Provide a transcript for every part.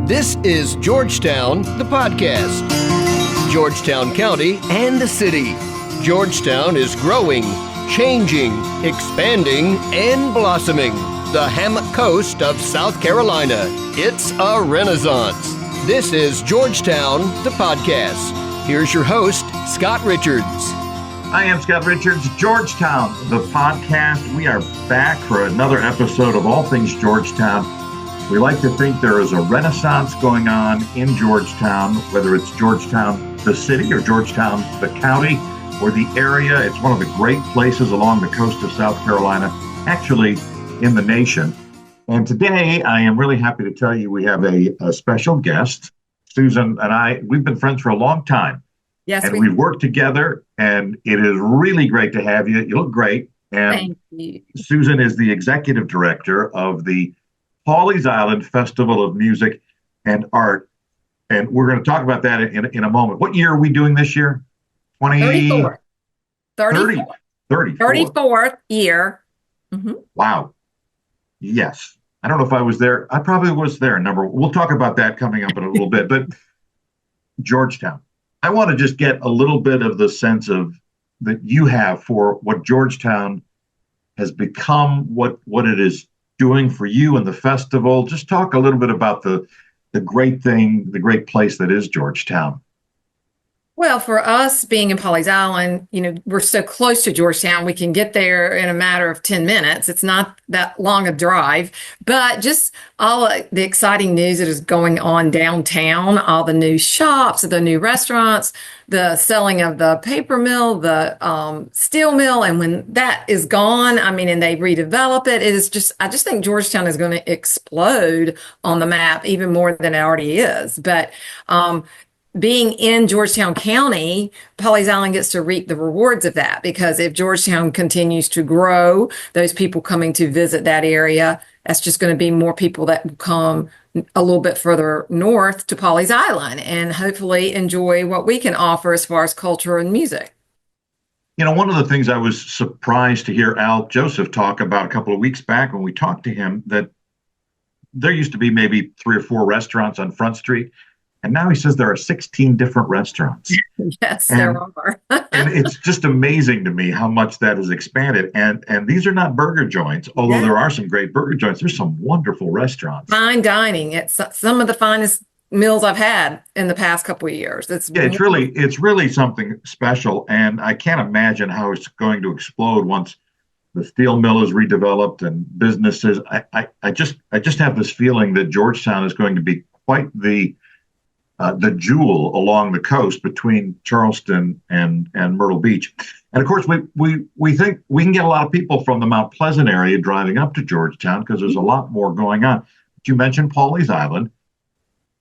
This is Georgetown, the podcast. Georgetown County and the city. Georgetown is growing, changing, expanding, and blossoming. The Hammock Coast of South Carolina. It's a renaissance. This is Georgetown, the podcast. Here's your host, Scott Richards. I am Scott Richards, Georgetown, the podcast. We are back for another episode of All Things Georgetown. We like to think there is a renaissance going on in Georgetown, whether it's Georgetown, the city, or Georgetown, the county, or the area. It's one of the great places along the coast of South Carolina, actually in the nation. And today, I am really happy to tell you we have a special guest. Susan and I, we've been friends for a long time. Yes, and we've worked together, and it is really great to have you. You look great. And thank you. Susan is the executive director of the Pawleys Island Festival of Music and Art. And we're going to talk about that in a moment. What year are we doing this year? 34th. 34th year. Mm-hmm. Wow. Yes. I don't know if I was there. I probably was there. We'll talk about that coming up in a little bit. But Georgetown. I want to just get a little bit of the sense of that you have for what Georgetown has become, what it is doing for you and the festival. Just talk a little bit about the great thing, the great place that is Georgetown. Well, for us being in Pawleys Island, we're so close to Georgetown, we can get there in a matter of 10 minutes. It's not that long a drive, but just all the exciting news that is going on downtown, all the new shops, the new restaurants, the selling of the paper mill, the steel mill. And when that is gone, and they redevelop it, I just think Georgetown is going to explode on the map even more than it already is. But, being in Georgetown County, Pawleys Island gets to reap the rewards of that, because if Georgetown continues to grow, those people coming to visit that area, that's just going to be more people that will come a little bit further north to Pawleys Island and hopefully enjoy what we can offer as far as culture and music. One of the things I was surprised to hear Al Joseph talk about a couple of weeks back when we talked to him, that there used to be maybe 3 or 4 restaurants on Front Street. And now he says there are 16 different restaurants. Yes, there are. And it's just amazing to me how much that has expanded. And these are not burger joints, although there are some great burger joints. There's some wonderful restaurants. Fine dining. It's some of the finest meals I've had in the past couple of years. It's really something special. And I can't imagine how it's going to explode once the steel mill is redeveloped and businesses. I just have this feeling that Georgetown is going to be quite the jewel along the coast between Charleston and Myrtle Beach. And of course, we think we can get a lot of people from the Mount Pleasant area driving up to Georgetown because there's a lot more going on. But you mentioned Pawleys Island.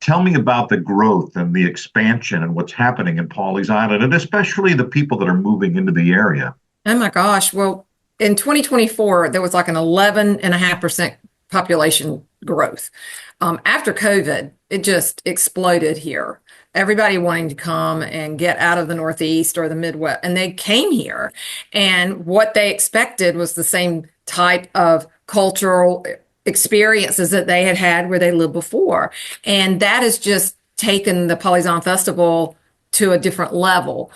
Tell me about the growth and the expansion and what's happening in Pawleys Island, and especially the people that are moving into the area. Oh my gosh. Well, in 2024, there was like an 11.5% population growth. After COVID, it just exploded here. Everybody wanting to come and get out of the Northeast or the Midwest, and they came here. And what they expected was the same type of cultural experiences that they had had where they lived before. And that has just taken the Pawleys Island Festival to a different level.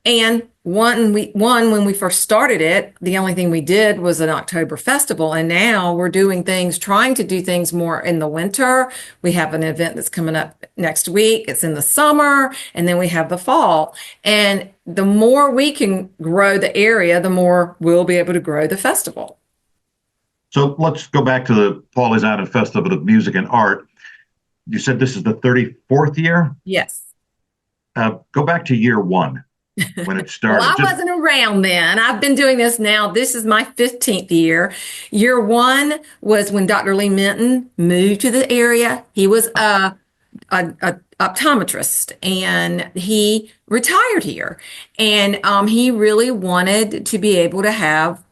And when we first started it, the only thing we did was an October festival. And now we're trying to do things more in the winter. We have an event that's coming up next week. It's in the summer, and then we have the fall. And the more we can grow the area, the more we'll be able to grow the festival. So let's go back to the Pawleys Island Festival of Music and Art. You said this is the 34th year? Yes. Go back to year 1. When it started. Well, I wasn't around then. I've been doing this now. This is my 15th year. Year 1 was when Dr. Lee Minton moved to the area. He was a optometrist, and he retired here. And he really wanted to be able to have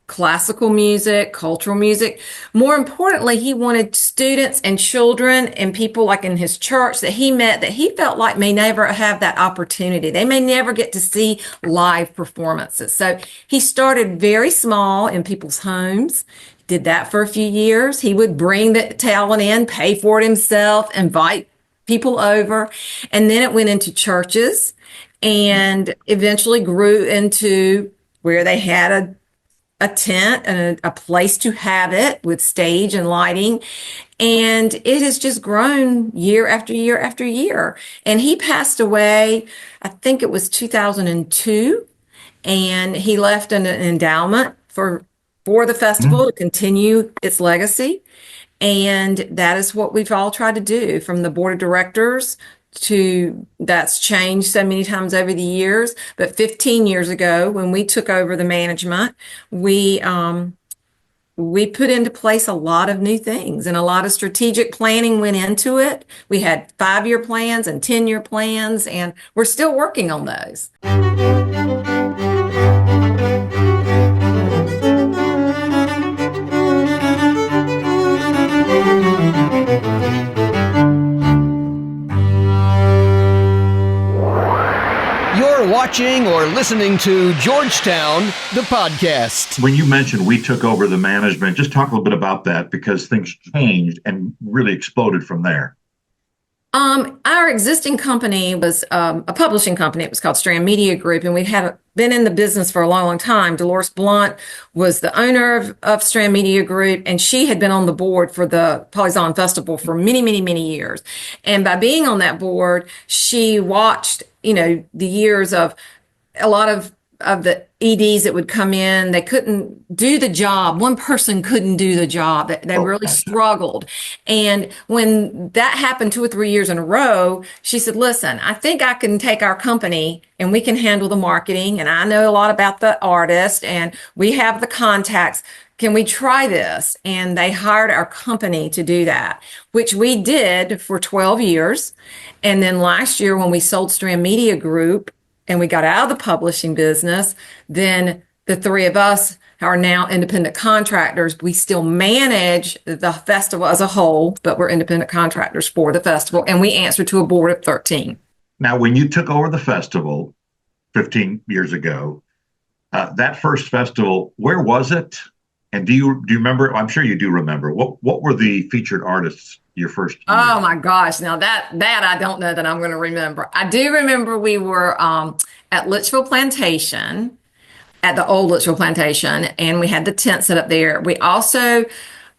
classical music, cultural music. More importantly, he wanted students and children and people like in his church that he met that he felt like may never have that opportunity. They may never get to see live performances. So he started very small in people's homes, Did that for a few years. He would bring the talent in, pay for it himself, invite people over. And then it went into churches and eventually grew into where they had a tent and a place to have it with stage and lighting. And it has just grown year after year after year. And he passed away, I think it was 2002. And he left an endowment for the festival to continue its legacy. And that is what we've all tried to do from the board of directors to that's changed so many times over the years. But 15 years ago, when we took over the management, we put into place a lot of new things and a lot of strategic planning went into it. We had 5-year plans and 10-year plans, and we're still working on those. You're watching or listening to Georgetown, the podcast. When you mentioned we took over the management, just talk a little bit about that because things changed and really exploded from there. Our existing company was a publishing company. It was called Strand Media Group, and we had been in the business for a long, long time. Dolores Blunt was the owner of Strand Media Group, and she had been on the board for the Pawleys Island Festival for many, many, many years. And by being on that board, she watched, the years of a lot of the EDs that would come in. They couldn't do the job. One person couldn't do the job. They really struggled. And when that happened 2 or 3 years in a row, she said, listen, I think I can take our company and we can handle the marketing. And I know a lot about the artist and we have the contacts. Can we try this? And they hired our company to do that, which we did for 12 years. And then last year when we sold Strand Media Group, and we got out of the publishing business, then the 3 of us are now independent contractors. We still manage the festival as a whole, but we're independent contractors for the festival, and we answer to a board of 13. Now, when you took over the festival 15 years ago, that first festival, where was it? And do you remember? I'm sure you do remember. What were the featured artists your first year? Oh my gosh! Now that I don't know that I'm going to remember. I do remember we were at Litchfield Plantation, at the old Litchfield Plantation, and we had the tent set up there. We also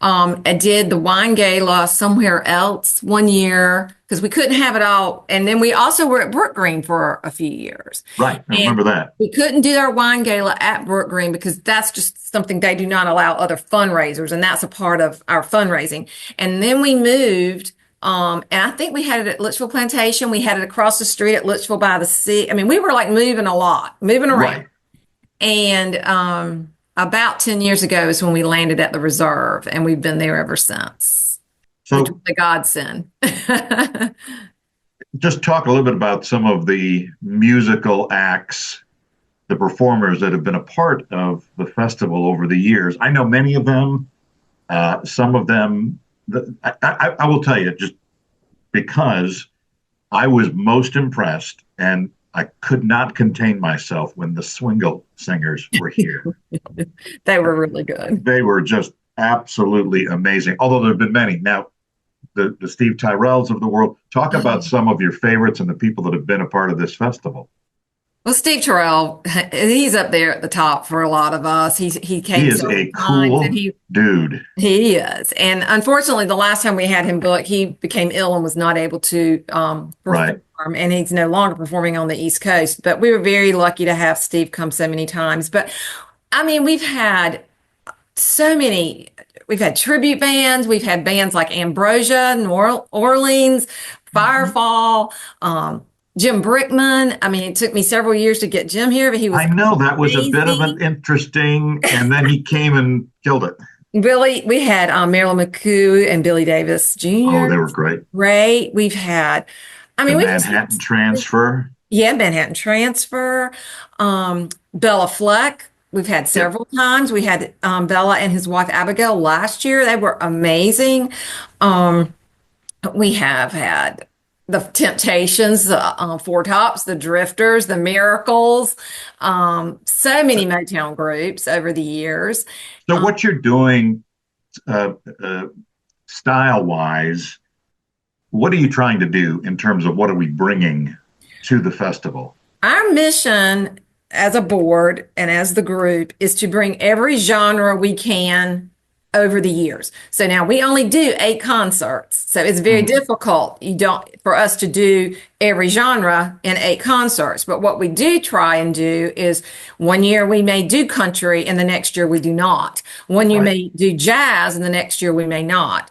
did the wine gala somewhere else one year because we couldn't have it all. And then we also were at Brook Green for a few years. Right. I remember that. We couldn't do our wine gala at Brook Green because that's just something they do not allow other fundraisers. And that's a part of our fundraising. And then we moved, and I think we had it at Litchfield Plantation. We had it across the street at Litchfield by the Sea. I mean, we were like moving around. Right. And, about 10 years ago is when we landed at the Reserve, and we've been there ever since. So the godsend. Just talk a little bit about some of the musical acts, the performers that have been a part of the festival over the years. I know many of them. Some of them, I will tell you, just because I was most impressed, and I could not contain myself when the Swingle singers were here. They were really good. They were just absolutely amazing, although there have been many. Now, the Steve Tyrells of the world, talk about some of your favorites and the people that have been a part of this festival. Well, Steve Tyrell, he's up there at the top for a lot of us. He is a cool dude. He is. And unfortunately, the last time we had him book, he became ill and was not able to perform. Right. And he's no longer performing on the East Coast. But we were very lucky to have Steve come so many times. But, I mean, we've had so many. We've had tribute bands. We've had bands like Ambrosia, New Orleans, Firefall, Jim Brickman. I mean, it took me several years to get Jim here, but he was. I know that was a bit of an interesting, and then he came and killed it. We had Marilyn McCoo and Billy Davis Jr. Oh, they were great. Great. We've had, Manhattan Transfer. Yeah, Manhattan Transfer. Bella Fleck. We've had several times. We had Bella and his wife Abigail last year. They were amazing. We have had the Temptations, the Four Tops, the Drifters, the Miracles, so many Motown groups over the years. So what you're doing style-wise, what are you trying to do in terms of what are we bringing to the festival? Our mission as a board and as the group is to bring every genre we can over the years. So now we only do 8 concerts. So it's very difficult for us to do every genre in 8 concerts. But what we do try and do is one year we may do country and the next year we do not. One year may do jazz and the next year we may not.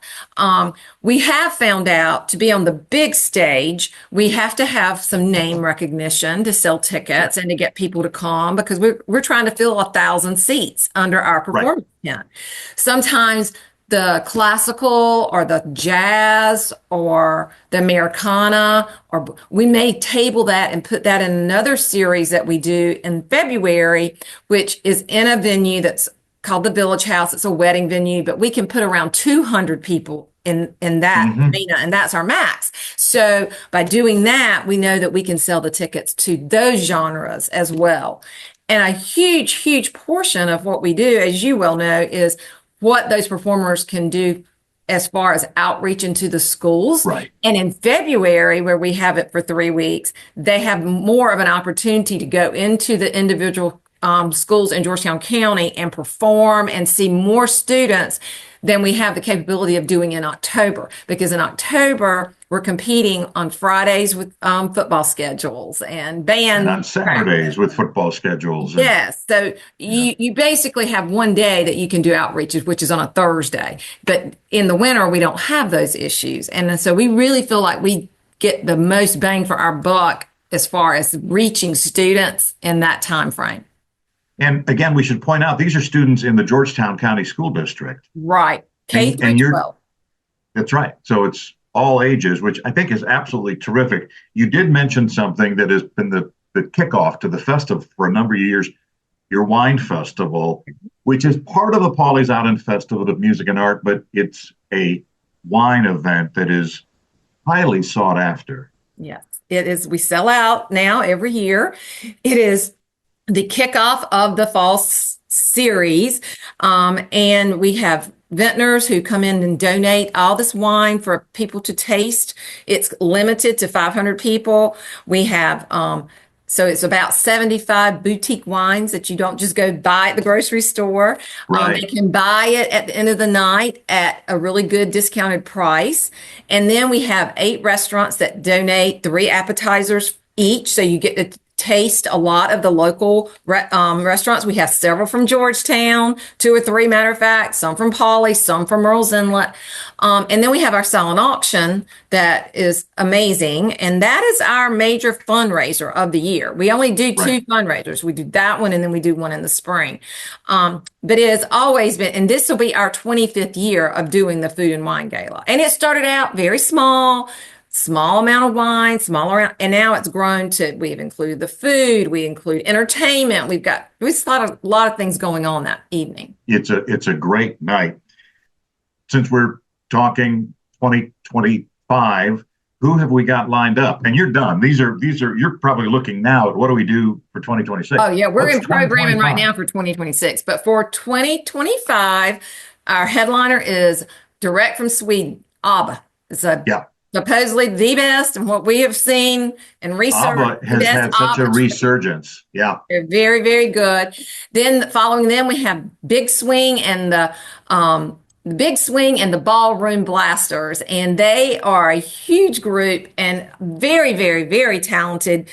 We have found out to be on the big stage, we have to have some name recognition to sell tickets and to get people to come, because we're trying to fill 1,000 seats under our performance tent. Sometimes the classical or the jazz or the Americana, or we may table that and put that in another series that we do in February, which is in a venue that's called the Village House. It's a wedding venue, but we can put around 200 people in that arena, and that's our max. So by doing that, we know that we can sell the tickets to those genres as well. And a huge, huge portion of what we do, as you well know, is what those performers can do as far as outreach into the schools. Right. And in February, where we have it for 3 weeks, they have more of an opportunity to go into the individual schools in Georgetown County and perform and see more students than we have the capability of doing in October. Because in October, we're competing on Fridays with football schedules and band. And on Saturdays with football schedules. Yes. So you basically have one day that you can do outreaches, which is on a Thursday. But in the winter, we don't have those issues. And so we really feel like we get the most bang for our buck as far as reaching students in that time frame. And again, we should point out, these are students in the Georgetown County School District. Right. K through 12. That's right. So it's all ages, which I think is absolutely terrific. You did mention something that has been the kickoff to the festival for a number of years, your wine festival, which is part of the Pawleys Island Festival of Music and Art, but it's a wine event that is highly sought after. Yes, it is. We sell out now every year. It is the kickoff of the fall series. And we have vintners who come in and donate all this wine for people to taste. It's limited to 500 people. We have, so it's about 75 boutique wines that you don't just go buy at the grocery store. Right. They can buy it at the end of the night at a really good discounted price. And then we have 8 restaurants that donate 3 appetizers each. So you get to taste a lot of the local restaurants. We have several from Georgetown, 2 or 3, matter of fact, some from Pawleys, some from Earl's Inlet. And then we have our silent auction that is amazing. And that is our major fundraiser of the year. We only do 2 fundraisers. We do that one, and then we do one in the spring. But it has always been, and this will be our 25th year of doing the Food and Wine Gala. And it started out very small amount of wine, and now it's grown to, we've included the food, we include entertainment. We've got a lot of things going on that evening. It's a great night. Since we're talking 2025, who have we got lined up? And you're done. These are, you're probably looking now at what do we do for 2026? Oh yeah, we're in programming right now for 2026. But for 2025, our headliner is direct from Sweden, ABBA. It's supposedly the best, and what we have seen and research. ABBA has had such a resurgence. Yeah. They're very, very good. Then following them, we have Big Swing and the Ballroom Blasters. And they are a huge group and very, very, very talented.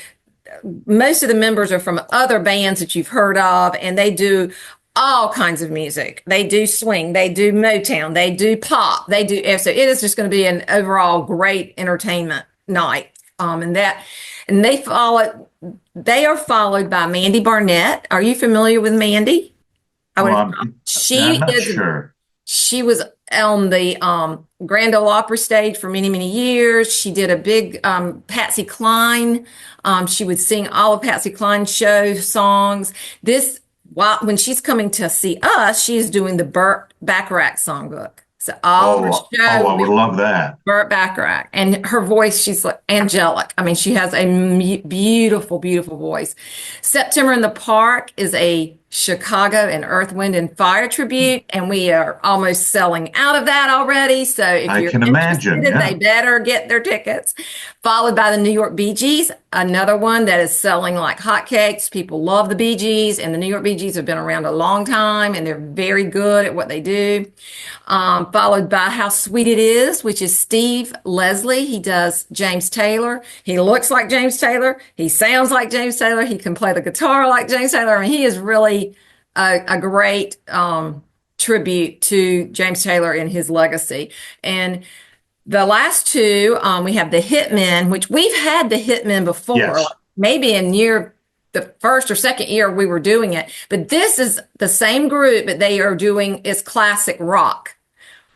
Most of the members are from other bands that you've heard of, and they do all kinds of music. They do swing, they do Motown, they do pop, so it is just going to be an overall great entertainment night. And they are followed by Mandy Barnett. Are you familiar with Mandy? I'm not sure. She was on the Grand Ole Opry stage for many, many years. She did a big Patsy Cline. She would sing all of Patsy Cline's show songs. When she's coming to see us, she's doing the Burt Bacharach songbook. So all her show. I would love that. Burt Bacharach. And her voice, she's like angelic. I mean, she has a beautiful, beautiful voice. September in the Park is a Chicago and Earth, Wind, and Fire tribute, and we are almost selling out of that already. So if I you're can imagine, they better get their tickets. Followed by the New York Bee Gees, another one that is selling like hotcakes. People love the Bee Gees, and the New York Bee Gees have been around a long time, and they're very good at what they do. Followed by How Sweet It Is, which is Steve Leslie. He does James Taylor. He looks like James Taylor. He sounds like James Taylor. He can play the guitar like James Taylor. I mean, he is really a great tribute to James Taylor and his legacy. And the last two, we have the Hitmen, which we've had the Hitmen before, yes. Maybe in the first or second year we were doing it. But this is the same group, but they are doing is classic rock.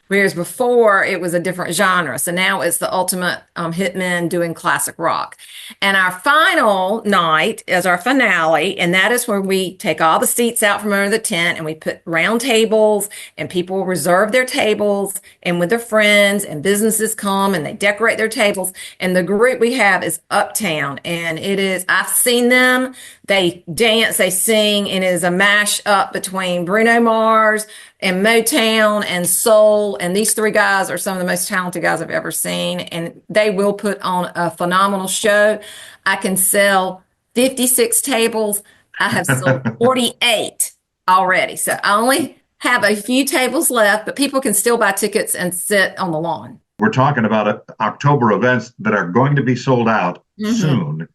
Whereas before it was a different genre. So now it's the ultimate hitmen doing classic rock. And our final night is our finale. And that is where we take all the seats out from under the tent and we put round tables and people reserve their tables and with their friends and businesses come and they decorate their tables. And the group we have is Uptown. And it is, I've seen them. They dance, they sing, and it is a mash up between Bruno Mars and Motown and soul. And these three guys are some of the most talented guys I've ever seen. And they will put on a phenomenal show. I can sell 56 tables. I have sold 48 already. So I only have a few tables left, but people can still buy tickets and sit on the lawn. We're talking about October events that are going to be sold out soon.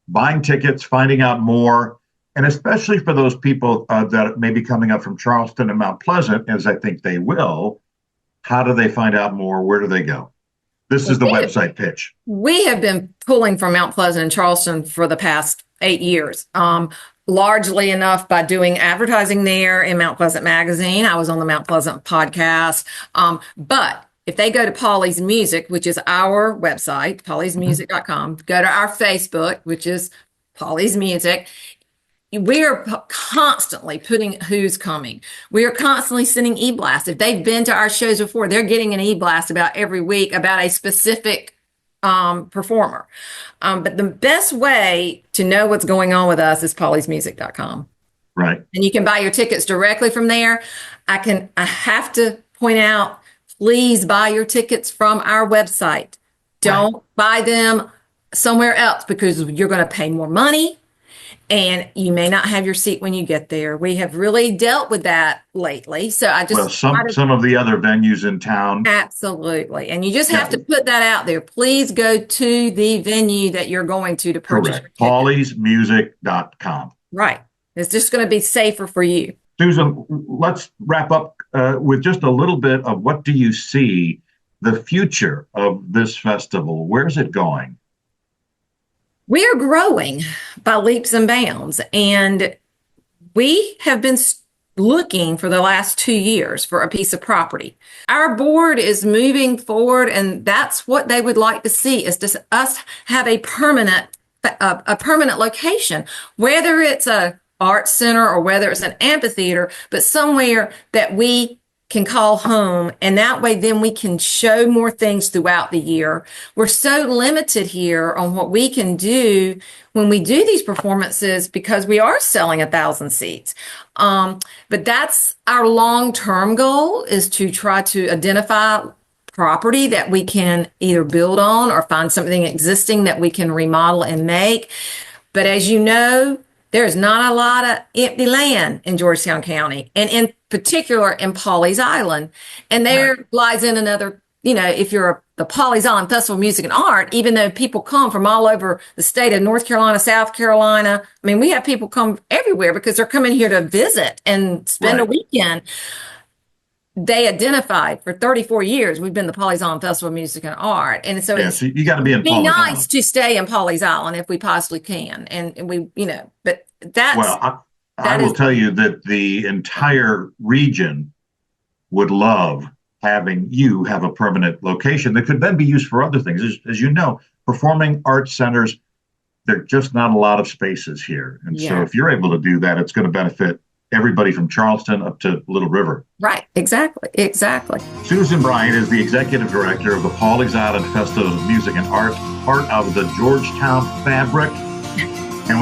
Buying tickets, finding out more. And especially for those people that may be coming up from Charleston and Mount Pleasant, as I think they will, how do they find out more? Where do they go? This is the website pitch. We have been pulling from Mount Pleasant and Charleston for the past 8 years, largely enough by doing advertising there in Mount Pleasant Magazine. I was on the Mount Pleasant podcast. But if they go to Pawleys Music, which is our website, pawleysmusic.com, go to our Facebook, which is Pawleys Music, we are constantly putting who's coming. We are constantly sending e-blasts. If they've been to our shows before, they're getting an e-blast about every week about a specific performer. But the best way to know what's going on with us is pawleysmusic.com. Right. And you can buy your tickets directly from there. I have to point out, please buy your tickets from our website. Don't buy them somewhere else because you're going to pay more money. And you may not have your seat when you get there. We have really dealt with that lately. So I just some of the other venues in town. Absolutely. And you just have to put that out there. Please go to the venue that you're going to purchase. Correct. Pawleysmusic.com. Right. It's just going to be safer for you. Susan, let's wrap up with just a little bit of what do you see the future of this festival? Where's it going? We are growing by leaps and bounds, and we have been looking for the last 2 years for a piece of property. Our board is moving forward, and that's what they would like to see is to us have a permanent location, whether it's a art center or whether it's an amphitheater, but somewhere that we can call home. And that way, then we can show more things throughout the year. We're so limited here on what we can do when we do these performances because we are selling 1,000 seats. But that's our long-term goal is to try to identify property that we can either build on or find something existing that we can remodel and make. But as you know, there's not a lot of empty land in Georgetown County, and in particular in Pawleys Island. And there lies in another, if you're the Pawleys Island Festival of Music and Art, even though people come from all over the state of North Carolina, South Carolina, I mean, we have people come everywhere because they're coming here to visit and spend a weekend. They identified for 34 years, we've been the Pawleys Island Festival of Music and Art. And so so you got to be in Pawleys Island. It'd be nice to stay in Pawleys Island if we possibly can. And we, but that's. Well, I will tell you that the entire region would love having you have a permanent location that could then be used for other things. As you know, performing arts centers, there are just not a lot of spaces here. And so if you're able to do that, it's going to benefit everybody from Charleston up to Little River. Right, exactly. Susan Bryant is the executive director of the Pawleys Island Festival of Music and Art, part of the Georgetown fabric. And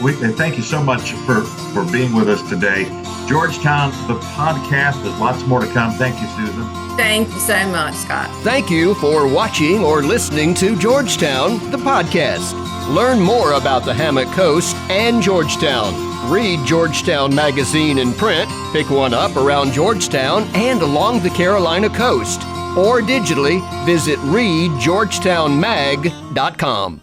we thank you so much for being with us today. Georgetown, the podcast, there's lots more to come. Thank you, Susan. Thank you so much, Scott. Thank you for watching or listening to Georgetown, the podcast. Learn more about the Hammock Coast and Georgetown. Read Georgetown Magazine in print, pick one up around Georgetown and along the Carolina coast. Or digitally, visit readgeorgetownmag.com.